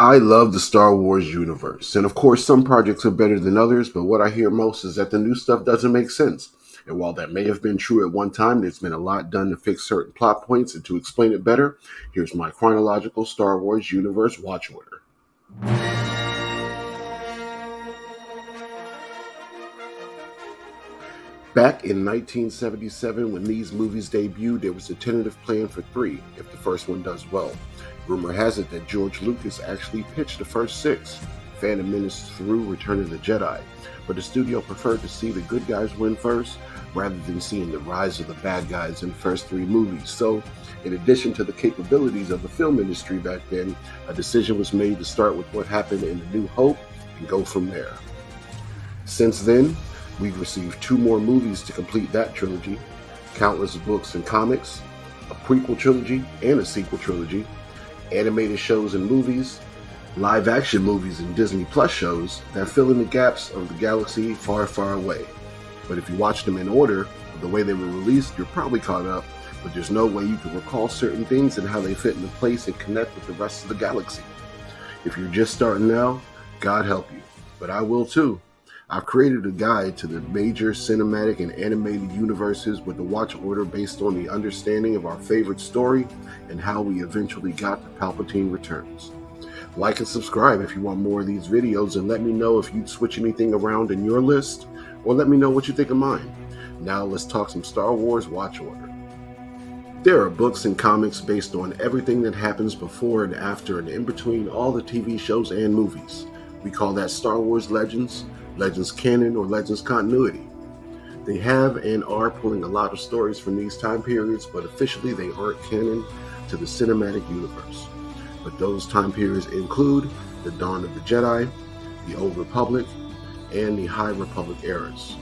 I love the Star Wars universe, and of course, some projects are better than others, but what I hear most is that the new stuff doesn't make sense. And while that may have been true at one time, there's been a lot done to fix certain plot points and to explain it better. Here's my chronological Star Wars universe watch order. Back in 1977, when these movies debuted, there was a tentative plan for 3, if the first one does well. Rumor has it that George Lucas actually pitched the first 6, Phantom Menace, Thru, Return of the Jedi, but the studio preferred to see the good guys win first, rather than seeing the rise of the bad guys in the first 3 movies. So, in addition to the capabilities of the film industry back then, a decision was made to start with what happened in A New Hope and go from there. Since then, we've received 2 more movies to complete that trilogy, countless books and comics, a prequel trilogy and a sequel trilogy, animated shows and movies, live-action movies and Disney Plus shows that fill in the gaps of the galaxy far, far away. But if you watch them in order, the way they were released, you're probably caught up, but there's no way you can recall certain things and how they fit into place and connect with the rest of the galaxy. If you're just starting now, God help you, but I will too. I've created a guide to the major cinematic and animated universes with a watch order based on the understanding of our favorite story and how we eventually got to Palpatine Returns. Like and subscribe if you want more of these videos, and let me know if you'd switch anything around in your list, or let me know what you think of mine. Now let's talk some Star Wars watch order. There are books and comics based on everything that happens before and after and in between all the TV shows and movies. We call that Star Wars Legends, Legends Canon, or Legends Continuity. They have and are pulling a lot of stories from these time periods, but officially they aren't canon to the cinematic universe. But those time periods include the Dawn of the Jedi, the Old Republic, and the High Republic eras.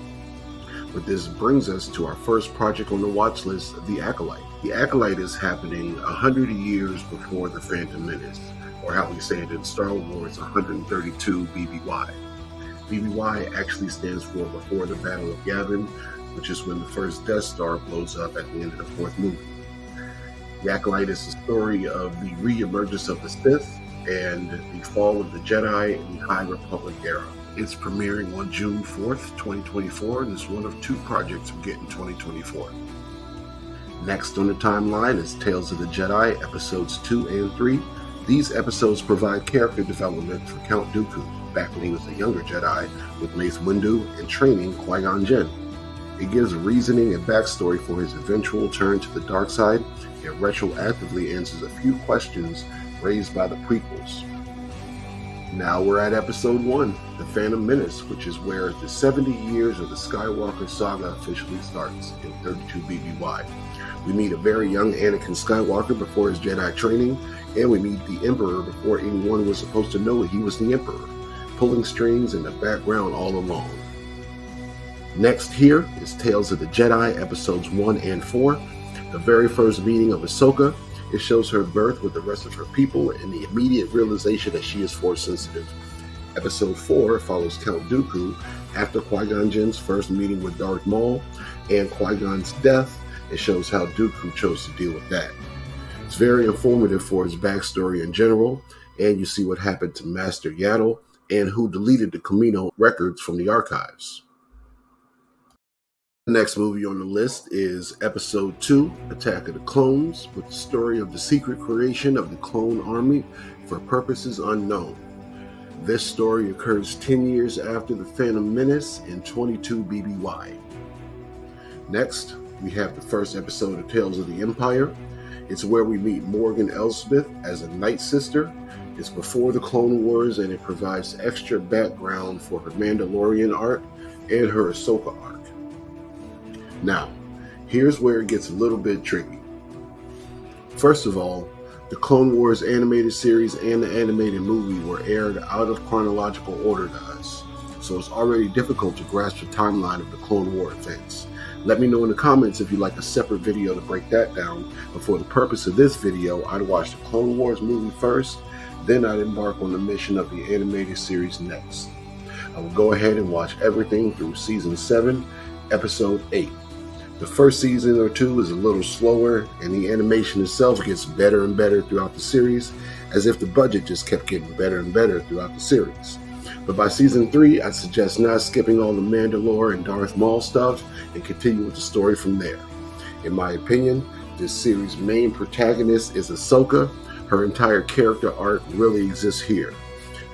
But this brings us to our first project on the watch list, The Acolyte. The Acolyte is happening 100 years before The Phantom Menace, or how we say it in Star Wars, 132 BBY. BBY actually stands for Before the Battle of Yavin, which is when the first Death Star blows up at the end of the 4th movie. The Acolyte is the story of the re-emergence of the Sith and the fall of the Jedi in the High Republic era. It's premiering on June 4th, 2024, and is one of 2 projects we get in 2024. Next on the timeline is Tales of the Jedi, episodes 2 and 3. These episodes provide character development for Count Dooku, back when he was a younger Jedi with Mace Windu and training Qui-Gon Jinn. It gives reasoning and backstory for his eventual turn to the dark side, and retroactively answers a few questions raised by the prequels. Now we're at episode 1, The Phantom Menace, which is where the 70 years of the Skywalker saga officially starts in 32 BBY. We meet a very young Anakin Skywalker before his Jedi training, and we meet the Emperor before anyone was supposed to know he was the Emperor, pulling strings in the background all along. Next here is Tales of the Jedi, episodes 1 and 4. The very first meeting of Ahsoka. It shows her birth with the rest of her people and the immediate realization that she is Force sensitive. Episode 4 follows Count Dooku after Qui-Gon Jinn's first meeting with Darth Maul and Qui-Gon's death. It shows how Dooku chose to deal with that. It's very informative for his backstory in general, and you see what happened to Master Yaddle and who deleted the Kamino records from the archives. The next movie on the list is Episode 2, Attack of the Clones, with the story of the secret creation of the clone army for purposes unknown. This story occurs 10 years after The Phantom Menace in 22 BBY. Next, we have the first episode of Tales of the Empire. It's where we meet Morgan Elsbeth as a Night Sister. It's before the Clone Wars, and it provides extra background for her Mandalorian arc and her Ahsoka arc. Now, here's where it gets a little bit tricky. First of all, the Clone Wars animated series and the animated movie were aired out of chronological order to us, so it's already difficult to grasp the timeline of the Clone War events. Let me know in the comments if you'd like a separate video to break that down, but for the purpose of this video, I'd watch the Clone Wars movie first, then I'd embark on the mission of the animated series next. I will go ahead and watch everything through Season 7, Episode 8. The first season or 2 is a little slower, and the animation itself gets better and better throughout the series as if the budget just kept getting better and better throughout the series. But by season 3, I'd suggest not skipping all the Mandalore and Darth Maul stuff and continue with the story from there. In my opinion, this series' main protagonist is Ahsoka. Her entire character arc really exists here.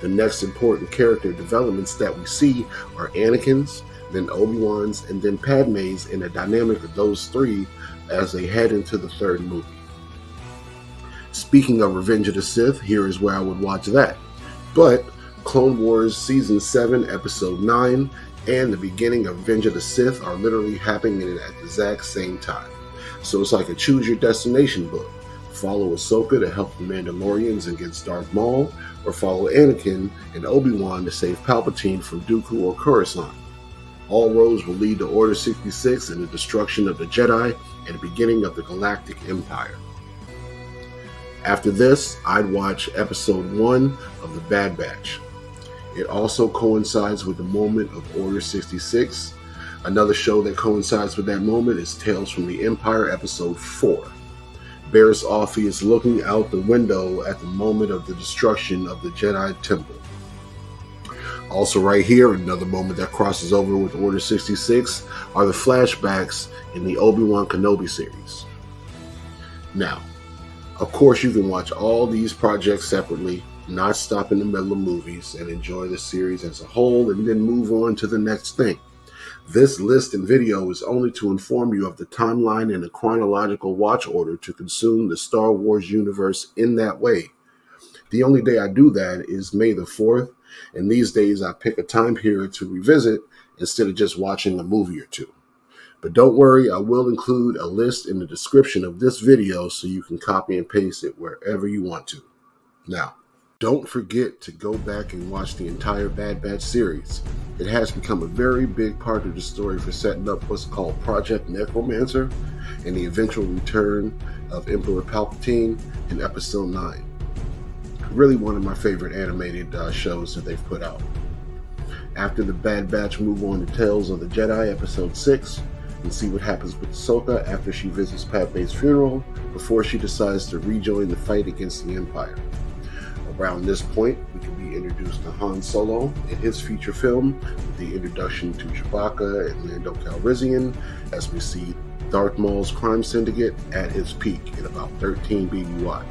The next important character developments that we see are Anakin's, then Obi-Wan's, and then Padme's, in the dynamic of those three as they head into the third movie. Speaking of Revenge of the Sith, here is where I would watch that. But Clone Wars Season 7, Episode 9, and the beginning of Revenge of the Sith are literally happening at the exact same time. So it's like a choose your destination book. Follow Ahsoka to help the Mandalorians against Darth Maul, or follow Anakin and Obi-Wan to save Palpatine from Dooku or Coruscant. All roads will lead to Order 66 and the destruction of the Jedi and the beginning of the Galactic Empire. After this, I'd watch Episode 1 of The Bad Batch. It also coincides with the moment of Order 66. Another show that coincides with that moment is Tales from the Empire, Episode 4. Barriss Offee is looking out the window at the moment of the destruction of the Jedi Temple. Also right here, another moment that crosses over with Order 66 are the flashbacks in the Obi Wan Kenobi series. Now, of course you can watch all these projects separately, not stop in the middle of movies, and enjoy the series as a whole and then move on to the next thing. This list and video is only to inform you of the timeline and the chronological watch order to consume the Star Wars universe in that way. The only day I do that is May the 4th, and these days I pick a time period to revisit instead of just watching a movie or two. But don't worry, I will include a list in the description of this video so you can copy and paste it wherever you want to. Now, don't forget to go back and watch the entire Bad Batch series. It has become a very big part of the story for setting up what's called Project Necromancer and the eventual return of Emperor Palpatine in Episode 9. Really one of my favorite animated shows that they've put out. After the Bad Batch, move on to Tales of the Jedi, Episode 6, and see what happens with Ahsoka after she visits Padme's funeral before she decides to rejoin the fight against the Empire. Around this point, we can be introduced to Han Solo in his feature film with the introduction to Chewbacca and Lando Calrissian as we see Darth Maul's crime syndicate at its peak in about 13 BBY.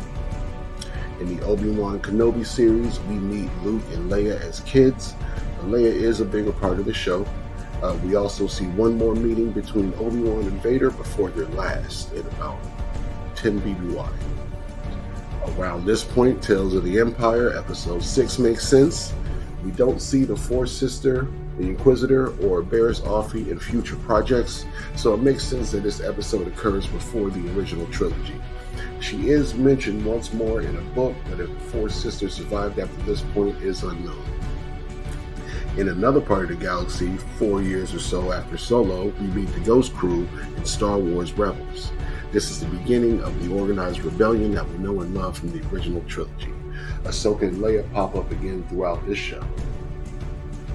In the Obi Wan Kenobi series, we meet Luke and Leia as kids. Leia is a bigger part of the show. We also see one more meeting between Obi Wan and Vader before their last in about 10 BBY. Around this point, Tales of the Empire, Episode 6 makes sense. We don't see the Fourth Sister, the Inquisitor, or Barriss Offee in future projects, so it makes sense that this episode occurs before the original trilogy. She is mentioned once more in a book, but if the Fourth Sister survived after this point is unknown. In another part of the galaxy, 4 years or so after Solo, we meet the Ghost Crew in Star Wars Rebels. This is the beginning of the organized rebellion that we know and love from the original trilogy. Ahsoka and Leia pop up again throughout this show.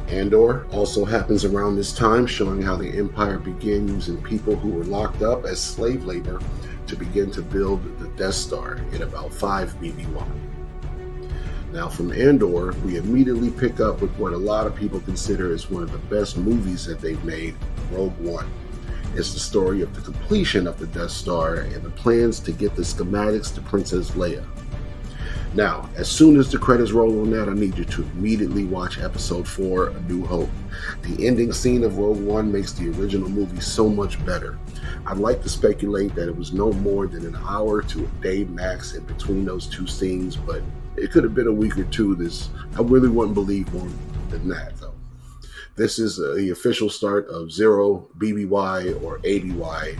Andor also happens around this time, showing how the Empire began using people who were locked up as slave labor to begin to build the Death Star in about 5 BBY. Now from Andor, we immediately pick up with what a lot of people consider as one of the best movies that they've made, Rouge One. It's the story of the completion of the Death Star and the plans to get the schematics to Princess Leia. Now, as soon as the credits roll on that, I need you to immediately watch Episode 4, A New Hope. The ending scene of Rouge One makes the original movie so much better. I'd like to speculate that it was no more than an hour to a day max in between those two scenes, but it could have been a week or two. I really wouldn't believe more than that, though. This is the official start of 0 BBY or ABY,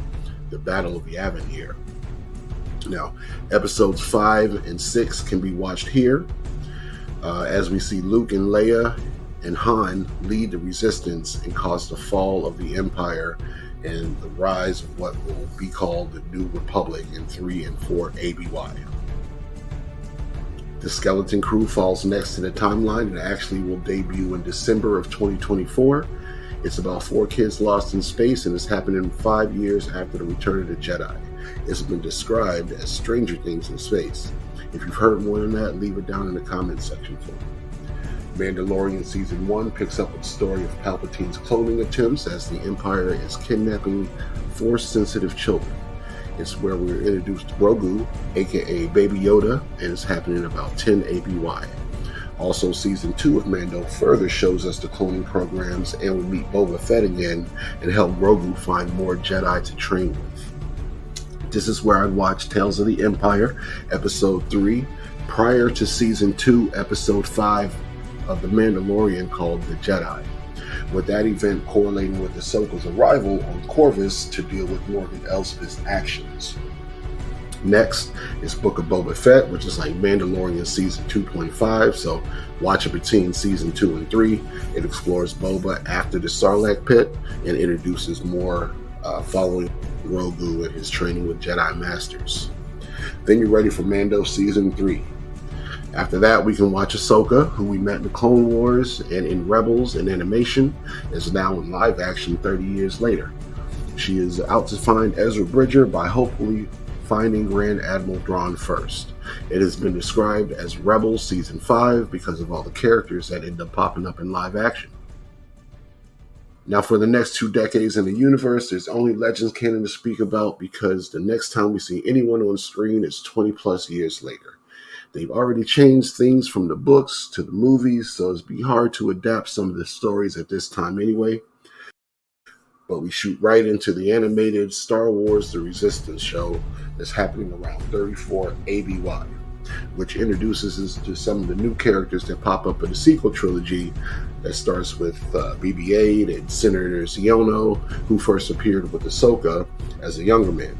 the Battle of Yavin here. Now, episodes 5 and 6 can be watched here as we see Luke and Leia and Han lead the resistance and cause the fall of the Empire and the rise of what will be called the New Republic in 3 and 4 ABY. The Skeleton Crew falls next to the timeline and actually will debut in December of 2024. It's about 4 kids lost in space and it's happening 5 years after the return of the Jedi. It's been described as Stranger Things in space. If you've heard more than that, leave it down in the comment section for me. Mandalorian Season 1 picks up with the story of Palpatine's cloning attempts as the Empire is kidnapping Force-sensitive children. It's where we're introduced to Grogu, aka Baby Yoda, and it's happening about 10 ABY. Also, Season 2 of Mando further shows us the cloning programs, and we meet Boba Fett again and help Grogu find more Jedi to train with. This is where I watched Tales of the Empire, Episode 3, prior to Season 2, Episode 5 of The Mandalorian called The Jedi, with that event correlating with Ahsoka's arrival on Corvus to deal with Morgan Elsbeth's actions. Next is Book of Boba Fett, which is like Mandalorian Season 2.5, so watch it between Season 2 and 3. It explores Boba after the Sarlacc pit and introduces more following Grogu and his training with Jedi Masters. Then you're ready for Mando Season 3. After that, we can watch Ahsoka, who we met in the Clone Wars and in Rebels and animation, is now in live action 30 years later. She is out to find Ezra Bridger by hopefully finding Grand Admiral Thrawn first. It has been described as Rebels Season 5 because of all the characters that end up popping up in live action. Now, for the next 2 decades in the universe, there's only Legends canon to speak about because the next time we see anyone on screen is 20 plus years later. They've already changed things from the books to the movies, so it'd be hard to adapt some of the stories at this time anyway. But we shoot right into the animated Star Wars The Resistance show that's happening around 34 ABY, which introduces us to some of the new characters that pop up in the sequel trilogy that starts with BB-8 and Senator Xiono, who first appeared with Ahsoka as a younger man.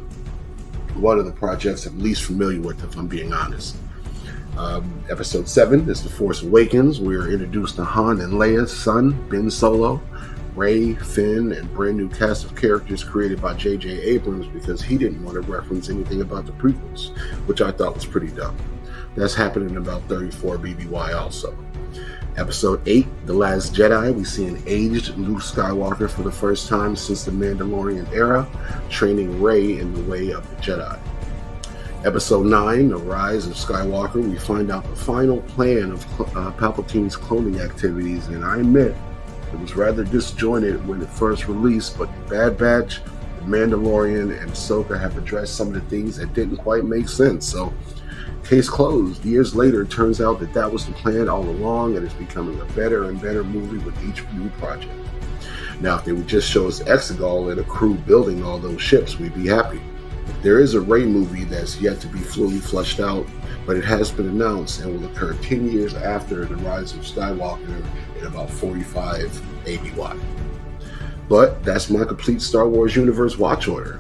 One of the projects I'm least familiar with, if I'm being honest. Episode 7 is The Force Awakens. We are introduced to Han and Leia's son, Ben Solo, Rey, Finn, and brand new cast of characters created by J.J. Abrams because he didn't want to reference anything about the prequels, which I thought was pretty dumb. That's happening in about 34 BBY also. Episode 8, The Last Jedi, we see an aged Luke Skywalker for the first time since the Mandalorian era, training Rey in the way of the Jedi. Episode 9, The Rise of Skywalker, we find out the final plan of Palpatine's cloning activities, and I admit, it was rather disjointed when it first released, but the Bad Batch, The Mandalorian, and Ahsoka have addressed some of the things that didn't quite make sense, so case closed. Years later, it turns out that that was the plan all along, and it's becoming a better and better movie with each new project. Now, if they would just show us Exegol and a crew building all those ships, we'd be happy. There is a Rey movie that's yet to be fully fleshed out, but it has been announced and will occur 10 years after The Rise of Skywalker in about 45 ABY. But that's my complete Star Wars universe watch order.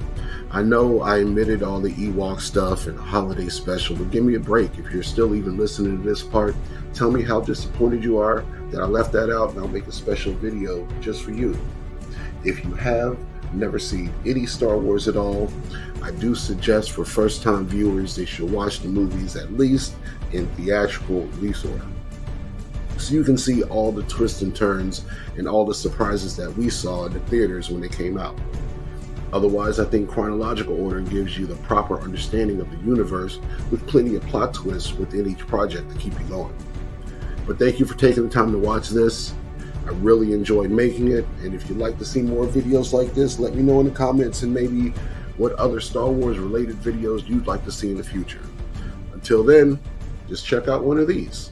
I know I omitted all the Ewok stuff and the holiday special, but give me a break. If you're still even listening to this part, tell me how disappointed you are that I left that out, and I'll make a special video just for you. If you have never seen any Star Wars at all, I do suggest for first-time viewers they should watch the movies at least in theatrical release order, so you can see all the twists and turns and all the surprises that we saw in the theaters when they came out. Otherwise, I think chronological order gives you the proper understanding of the universe with plenty of plot twists within each project to keep you going. But thank you for taking the time to watch this. I really enjoyed making it, and if you'd like to see more videos like this, let me know in the comments and maybe what other Star Wars related videos you'd like to see in the future. Until then, just check out one of these.